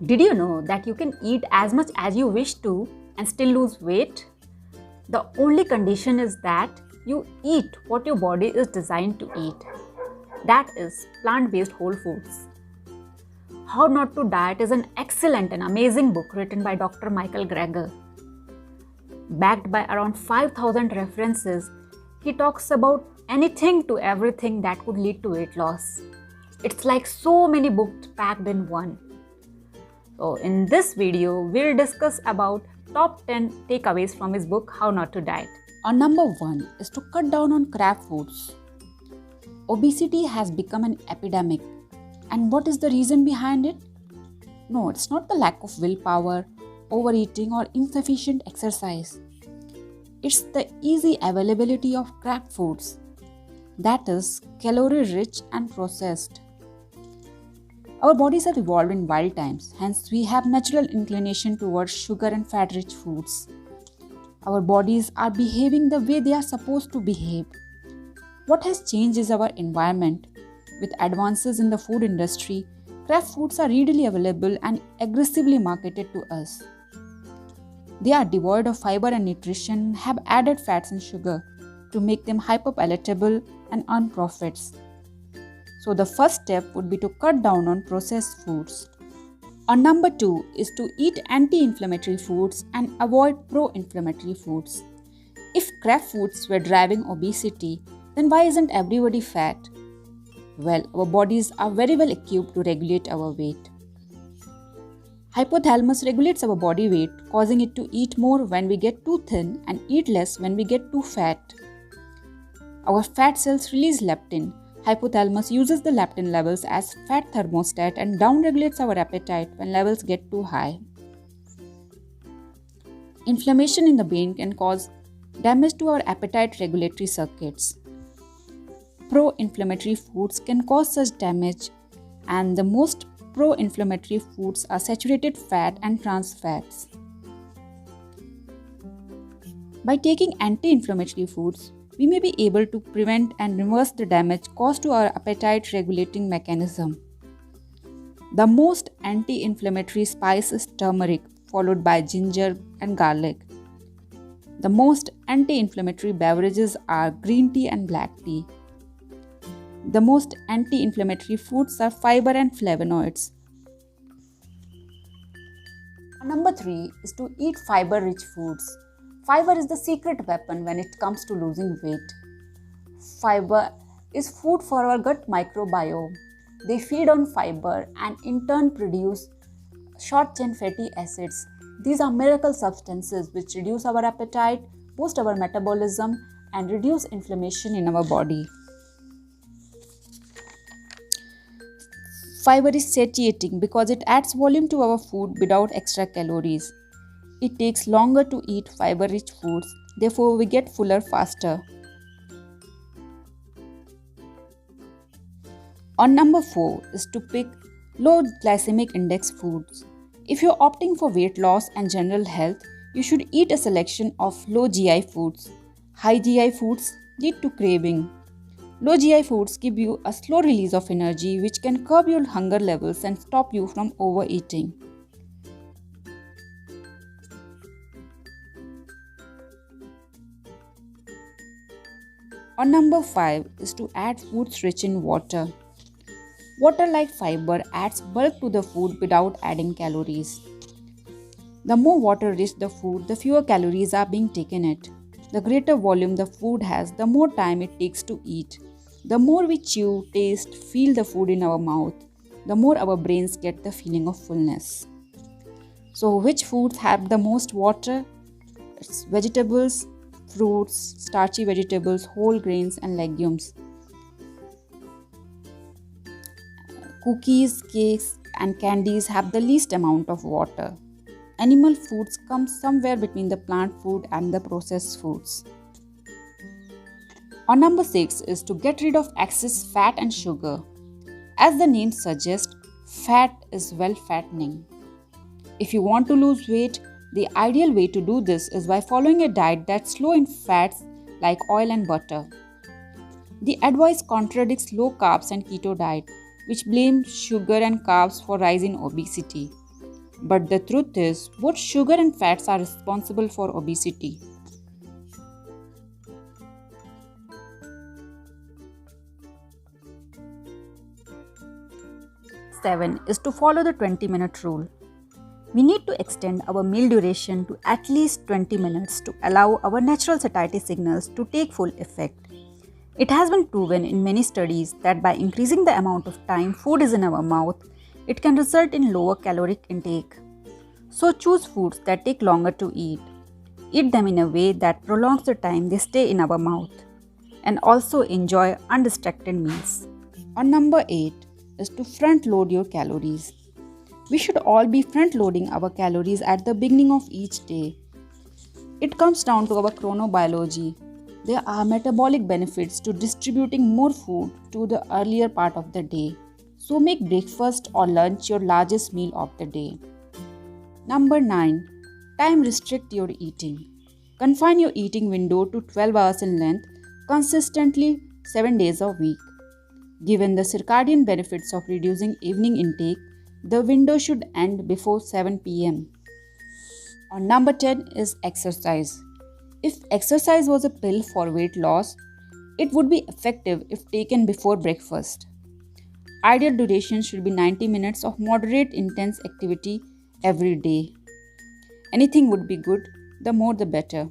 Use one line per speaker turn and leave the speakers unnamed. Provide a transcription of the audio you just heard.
Did you know that you can eat as much as you wish to and still lose weight? The only condition is that you eat what your body is designed to eat. That is plant based whole foods. How Not to Diet is an excellent and amazing book written by Dr. Michael Greger. Backed by around 5,000 references, he talks about anything to everything that could lead to weight loss. It's like so many books packed in one. So in this video, we'll discuss about top 10 takeaways from his book, How Not to Diet.
Our number 1 is to cut down on crab foods. Obesity has become an epidemic. And what is the reason behind it? No, it's not the lack of willpower, overeating, or insufficient exercise. It's the easy availability of crab foods. That is, calorie rich and processed. Our bodies have evolved in wild times, hence, we have natural inclination towards sugar and fat rich foods. Our bodies are behaving the way they are supposed to behave. What has changed is our environment. With advances in the food industry, craft foods are readily available and aggressively marketed to us. They are devoid of fiber and nutrition and have added fats and sugar to make them hyperpalatable and earn profits. So the first step would be to cut down on processed foods. Our number 2 is to eat anti-inflammatory foods and avoid pro-inflammatory foods. If craft foods were driving obesity, then why isn't everybody fat? Well, our bodies are very well equipped to regulate our weight. Hypothalamus regulates our body weight, causing it to eat more when we get too thin and eat less when we get too fat. Our fat cells release leptin. Hypothalamus uses the leptin levels as fat thermostat and downregulates our appetite when levels get too high. Inflammation in the brain can cause damage to our appetite regulatory circuits. Pro-inflammatory foods can cause such damage, and the most pro-inflammatory foods are saturated fat and trans fats. By taking anti-inflammatory foods, we may be able to prevent and reverse the damage caused to our appetite regulating mechanism. The most anti-inflammatory spice is turmeric, followed by ginger and garlic. The most anti-inflammatory beverages are green tea and black tea. The most anti-inflammatory foods are fiber and flavonoids. Number 3 is to eat fiber-rich foods. Fiber is the secret weapon when it comes to losing weight. Fiber is food for our gut microbiome. They feed on fiber and in turn produce short-chain fatty acids. These are miracle substances which reduce our appetite, boost our metabolism, and reduce inflammation in our body. Fiber is satiating because it adds volume to our food without extra calories. It takes longer to eat fiber-rich foods, therefore we get fuller faster. On number 4 is to pick low glycemic index foods. If you're opting for weight loss and general health, you should eat a selection of low GI foods. High GI foods lead to craving. Low GI foods give you a slow release of energy which can curb your hunger levels and stop you from overeating. On number 5 is to add foods rich in water. Water, like fiber, adds bulk to the food without adding calories. The more water rich the food, the fewer calories are being taken in it. The greater volume the food has, the more time it takes to eat. The more we chew, taste, feel the food in our mouth, the more our brains get the feeling of fullness. So which foods have the most water? It's vegetables, fruits, starchy vegetables, whole grains and legumes. Cookies, cakes and candies have the least amount of water. Animal foods come somewhere between the plant food and the processed foods. Our number 6 is to get rid of excess fat and sugar. As the name suggests, fat is well fattening. If you want to lose weight, the ideal way to do this is by following a diet that's low in fats like oil and butter. The advice contradicts low carbs and keto diet, which blame sugar and carbs for rise in obesity. But the truth is, both sugar and fats are responsible for obesity.
7 is to follow the 20-minute rule. We need to extend our meal duration to at least 20 minutes to allow our natural satiety signals to take full effect. It has been proven in many studies that by increasing the amount of time food is in our mouth, it can result in lower caloric intake. So choose foods that take longer to eat. Eat them in a way that prolongs the time they stay in our mouth. And also enjoy undistracted meals.
On number 8 is to front load your calories. We should all be front loading our calories at the beginning of each day. It comes down to our chronobiology. There are metabolic benefits to distributing more food to the earlier part of the day. So make breakfast or lunch your largest meal of the day. Number 9. Time restrict your eating. Confine your eating window to 12 hours in length, consistently 7 days a week. Given the circadian benefits of reducing evening intake, the window should end before 7 pm. On number 10 is exercise. If exercise was a pill for weight loss, it would be effective if taken before breakfast. Ideal duration should be 90 minutes of moderate intense activity every day. Anything would be good, the more the better.